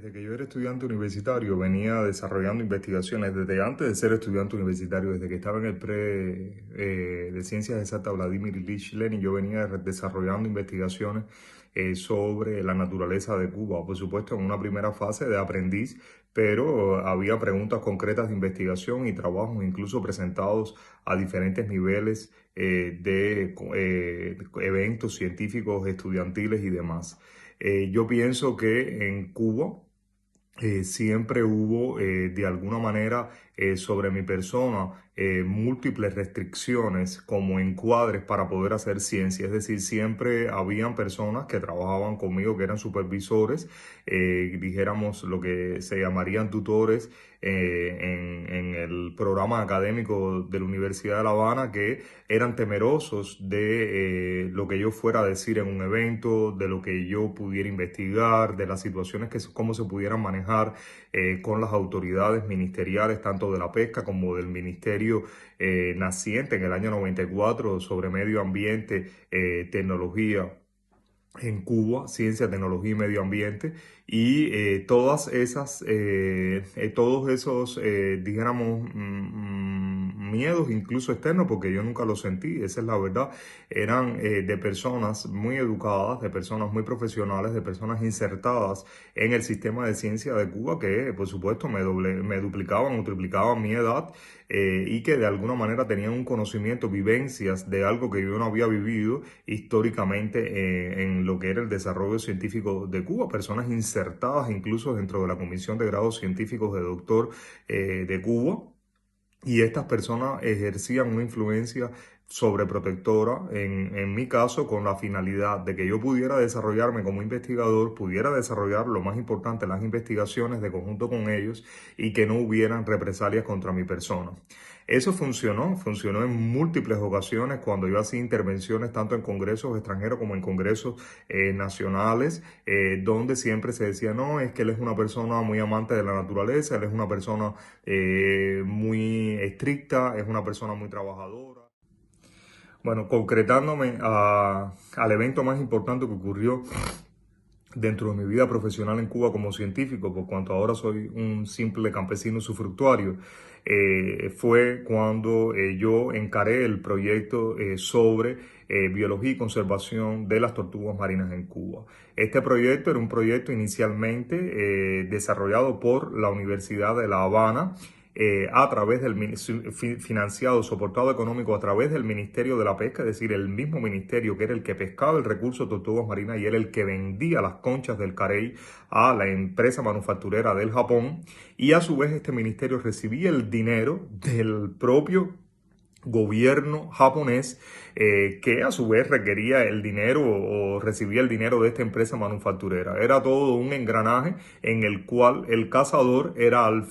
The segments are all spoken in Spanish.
Desde que yo era estudiante universitario venía desarrollando investigaciones desde antes de ser estudiante universitario, desde que estaba en el de Ciencias Exactas Vladimir Ilich Lenin, yo venía desarrollando investigaciones sobre la naturaleza de Cuba. Por supuesto, en una primera fase de aprendiz, pero había preguntas concretas de investigación y trabajos incluso presentados a diferentes niveles de eventos científicos, estudiantiles y demás. Yo pienso que en Cuba siempre hubo de alguna manera sobre mi persona múltiples restricciones como encuadres para poder hacer ciencia. Es decir, siempre habían personas que trabajaban conmigo, que eran supervisores, dijéramos lo que se llamarían tutores en el programa académico de la Universidad de La Habana, que eran temerosos de lo que yo fuera a decir en un evento, de lo que yo pudiera investigar, de las situaciones cómo se pudieran manejar con las autoridades ministeriales, tanto de la pesca como del ministerio naciente en el año 94 sobre medio ambiente, tecnología en Cuba, ciencia, tecnología y medio ambiente, y todos esos, dijéramos, miedos incluso externos, porque yo nunca los sentí, esa es la verdad, eran de personas muy educadas, de personas muy profesionales, de personas insertadas en el sistema de ciencia de Cuba, que por supuesto me duplicaban o triplicaban mi edad, y que de alguna manera tenían un conocimiento, vivencias de algo que yo no había vivido históricamente en lo que era el desarrollo científico de Cuba, personas insertadas incluso dentro de la Comisión de Grados Científicos de Doctor de Cuba. Y estas personas ejercían una influencia sobreprotectora, en mi caso, con la finalidad de que yo pudiera desarrollarme como investigador, pudiera desarrollar lo más importante, las investigaciones de conjunto con ellos y que no hubieran represalias contra mi persona. Eso funcionó en múltiples ocasiones cuando yo hacía intervenciones tanto en congresos extranjeros como en congresos nacionales, donde siempre se decía, no, es que él es una persona muy amante de la naturaleza, él es una persona muy estricta, es una persona muy trabajadora. Bueno, concretándome al evento más importante que ocurrió dentro de mi vida profesional en Cuba como científico, por cuanto ahora soy un simple campesino usufructuario, fue cuando yo encaré el proyecto sobre biología y conservación de las tortugas marinas en Cuba. Este proyecto era un proyecto inicialmente desarrollado por la Universidad de La Habana, a través financiado, soportado económico a través del Ministerio de la Pesca, es decir, el mismo ministerio que era el que pescaba el recurso de tortugas marinas y era el que vendía las conchas del carey a la empresa manufacturera del Japón, y a su vez este ministerio recibía el dinero del propio gobierno japonés, que a su vez requería el dinero o recibía el dinero de esta empresa manufacturera. Era todo un engranaje en el cual el cazador era al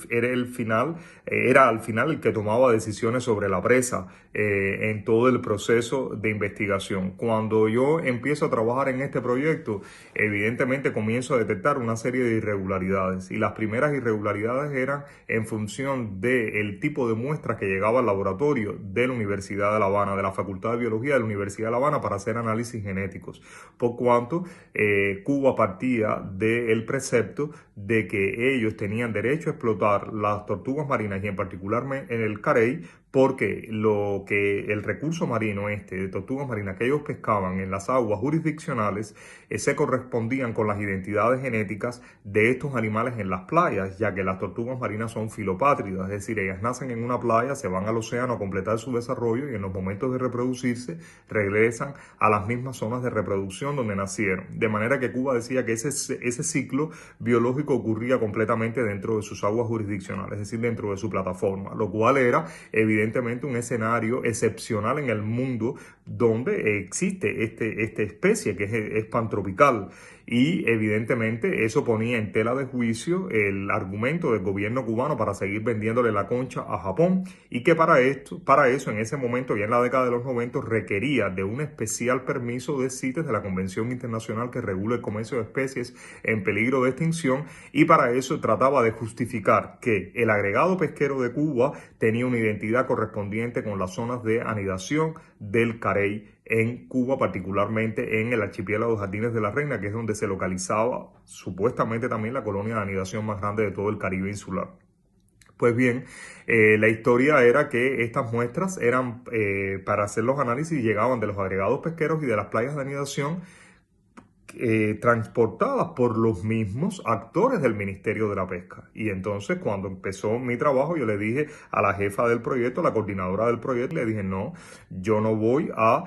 final el que tomaba decisiones sobre la presa en todo el proceso de investigación. Cuando yo empiezo a trabajar en este proyecto, evidentemente comienzo a detectar una serie de irregularidades, y las primeras irregularidades eran en función del tipo de muestras que llegaba al laboratorio de la Universidad de La Habana, de la Facultad de Biología de la Universidad de La Habana, para hacer análisis genéticos, por cuanto Cuba partía del precepto de que ellos tenían derecho a explotar las tortugas marinas y en particular en el carey, porque el recurso marino de tortugas marinas que ellos pescaban en las aguas jurisdiccionales se correspondían con las identidades genéticas de estos animales en las playas, ya que las tortugas marinas son filopátridas, es decir, ellas nacen en una playa, se van al océano a completar su desarrollo y en los momentos de reproducirse regresan a las mismas zonas de reproducción donde nacieron. De manera que Cuba decía que ese ciclo biológico ocurría completamente dentro de sus aguas jurisdiccionales, es decir, dentro de su plataforma, lo cual era evidentemente un escenario excepcional en el mundo donde existe esta especie que es pantropical. Y evidentemente eso ponía en tela de juicio el argumento del gobierno cubano para seguir vendiéndole la concha a Japón, y que para eso en ese momento, ya en la década de los 90, requería de un especial permiso de CITES, de la Convención Internacional que regula el comercio de especies en peligro de extinción, y para eso trataba de justificar que el agregado pesquero de Cuba tenía una identidad correspondiente con las zonas de anidación del carey en Cuba, particularmente en el archipiélago de Jardines de la Reina, que es donde se localizaba supuestamente también la colonia de anidación más grande de todo el Caribe insular. Pues bien, la historia era que estas muestras eran, para hacer los análisis, llegaban de los agregados pesqueros y de las playas de anidación, transportadas por los mismos actores del Ministerio de la Pesca. Y entonces, cuando empezó mi trabajo, yo le dije a la jefa del proyecto, la coordinadora del proyecto, le dije, no, yo no voy a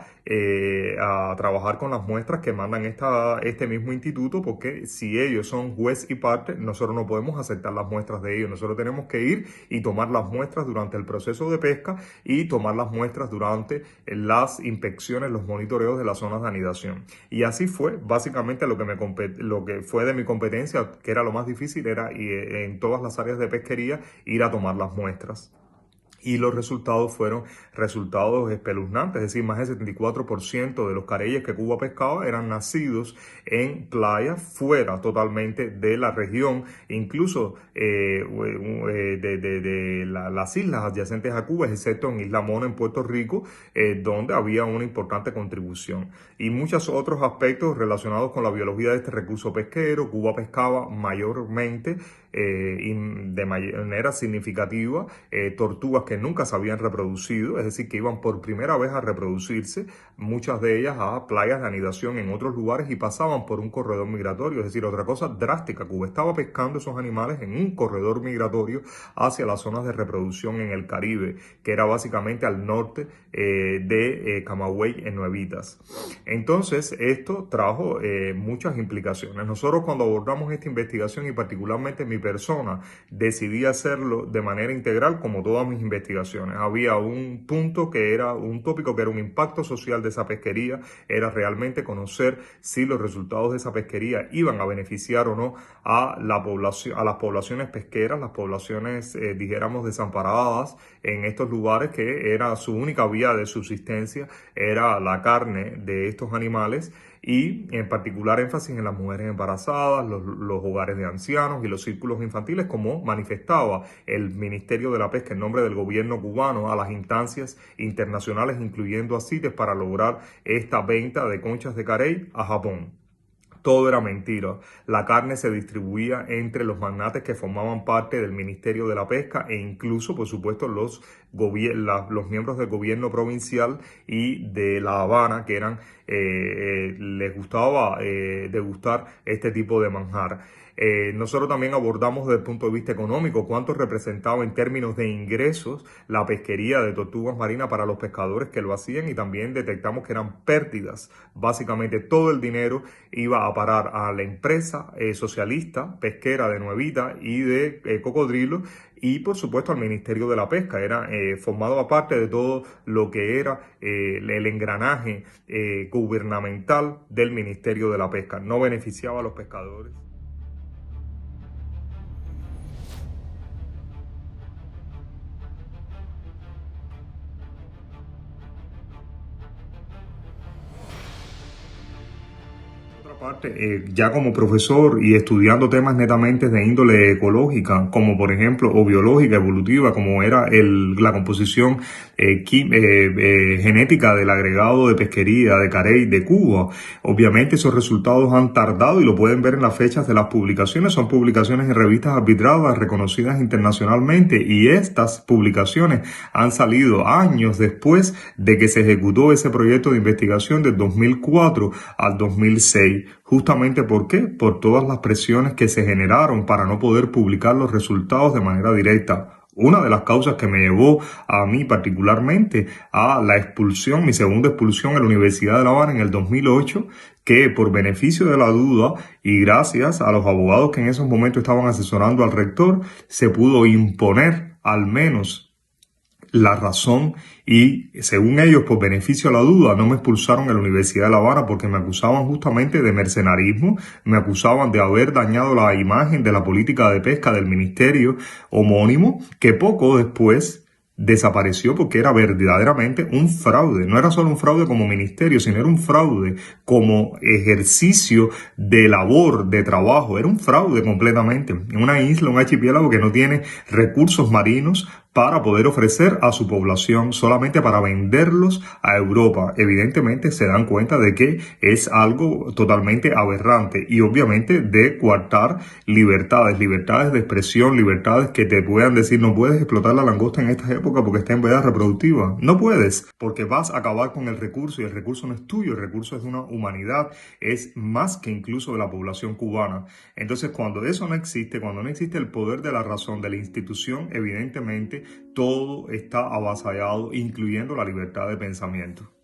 trabajar con las muestras que mandan este mismo instituto, porque si ellos son juez y parte, nosotros no podemos aceptar las muestras de ellos. Nosotros tenemos que ir y tomar las muestras durante el proceso de pesca y tomar las muestras durante las inspecciones, los monitoreos de las zonas de anidación. Y así fue, básicamente lo que fue de mi competencia, que era lo más difícil, era en todas las áreas de pesquería ir a tomar las muestras. Y los resultados fueron resultados espeluznantes, es decir, más del 74% de los careyes que Cuba pescaba eran nacidos en playas fuera totalmente de la región, incluso de las islas adyacentes a Cuba, excepto en Isla Mona, en Puerto Rico, donde había una importante contribución. Y muchos otros aspectos relacionados con la biología de este recurso pesquero. Cuba pescaba mayormente de manera significativa tortugas que nunca se habían reproducido, es decir, que iban por primera vez a reproducirse, muchas de ellas a playas de anidación en otros lugares y pasaban por un corredor migratorio, es decir, otra cosa drástica. Cuba estaba pescando esos animales en un corredor migratorio hacia las zonas de reproducción en el Caribe, que era básicamente al norte de Camagüey, en Nuevitas. Entonces, esto trajo muchas implicaciones. Nosotros, cuando abordamos esta investigación, y particularmente mi persona, decidí hacerlo de manera integral, como todas mis investigaciones. Había un punto que era un tópico, que era un impacto social de esa pesquería, era realmente conocer si los resultados de esa pesquería iban a beneficiar o no a la población, a las poblaciones pesqueras, las poblaciones, dijéramos, desamparadas en estos lugares, que era su única vía de subsistencia, era la carne de estos animales, y en particular énfasis en las mujeres embarazadas, los hogares de ancianos y los círculos infantiles, como manifestaba el Ministerio de la Pesca en nombre del gobierno cubano a las instancias internacionales, incluyendo a CITES, para lograr esta venta de conchas de carey a Japón. Todo era mentira. La carne se distribuía entre los magnates que formaban parte del Ministerio de la Pesca, e incluso, por supuesto, los miembros del gobierno provincial y de La Habana, que les gustaba degustar este tipo de manjar. Nosotros también abordamos desde el punto de vista económico cuánto representaba en términos de ingresos la pesquería de tortugas marinas para los pescadores que lo hacían, y también detectamos que eran pérdidas. Básicamente todo el dinero iba a parar a la empresa socialista pesquera de Nuevita y de Cocodrilo, y por supuesto al Ministerio de la Pesca. Era formado aparte de todo lo que era el engranaje gubernamental del Ministerio de la Pesca. No beneficiaba a los pescadores. Parte, ya como profesor y estudiando temas netamente de índole ecológica, como por ejemplo, o biológica, evolutiva, como era la composición genética del agregado de pesquería de carey de Cuba, obviamente esos resultados han tardado, y lo pueden ver en las fechas de las publicaciones. Son publicaciones en revistas arbitradas reconocidas internacionalmente, y estas publicaciones han salido años después de que se ejecutó ese proyecto de investigación del 2004 al 2006. Justamente, ¿por qué? Por todas las presiones que se generaron para no poder publicar los resultados de manera directa. Una de las causas que me llevó a mí particularmente a la expulsión, mi segunda expulsión en la Universidad de La Habana en el 2008, que por beneficio de la duda y gracias a los abogados que en esos momentos estaban asesorando al rector, se pudo imponer al menos la razón, y según ellos, por beneficio a la duda, no me expulsaron de la Universidad de La Habana, porque me acusaban justamente de mercenarismo, me acusaban de haber dañado la imagen de la política de pesca del ministerio homónimo, que poco después desapareció, porque era verdaderamente un fraude. No era solo un fraude como ministerio, sino era un fraude como ejercicio de labor, de trabajo. Era un fraude completamente. En una isla, un archipiélago que no tiene recursos marinos para poder ofrecer a su población, solamente para venderlos a Europa. Evidentemente se dan cuenta de que es algo totalmente aberrante y obviamente de coartar libertades de expresión, libertades que te puedan decir no puedes explotar la langosta en esta época porque está en veda reproductiva. No puedes, porque vas a acabar con el recurso y el recurso no es tuyo, el recurso es de una humanidad, es más que incluso de la población cubana. Entonces, cuando eso no existe, cuando no existe el poder de la razón, de la institución, evidentemente todo está avasallado, incluyendo la libertad de pensamiento.